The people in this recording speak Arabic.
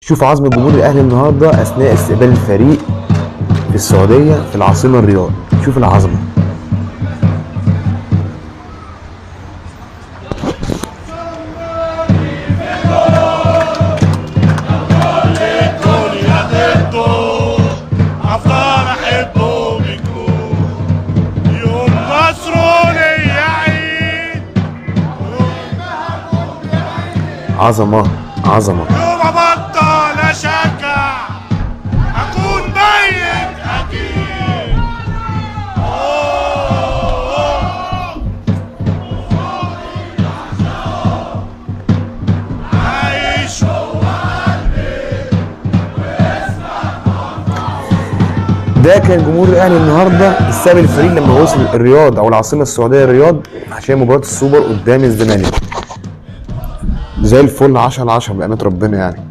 شوف عظمة جمهور الأهلي النهارده أثناء استقبال الفريق في السعودية في العاصمة الرياض. شوف العظمة. عظمة عظمة. يوم ابطل اشجع اكون ميت اكيد. عايش ده كان جمهور الاهلي النهارده استقبل الفريق لما وصل الرياض او العاصمه السعوديه الرياض عشان مباراه السوبر قدام الزمالك. زي الفل 10/10 بأمانة ربنا يعني.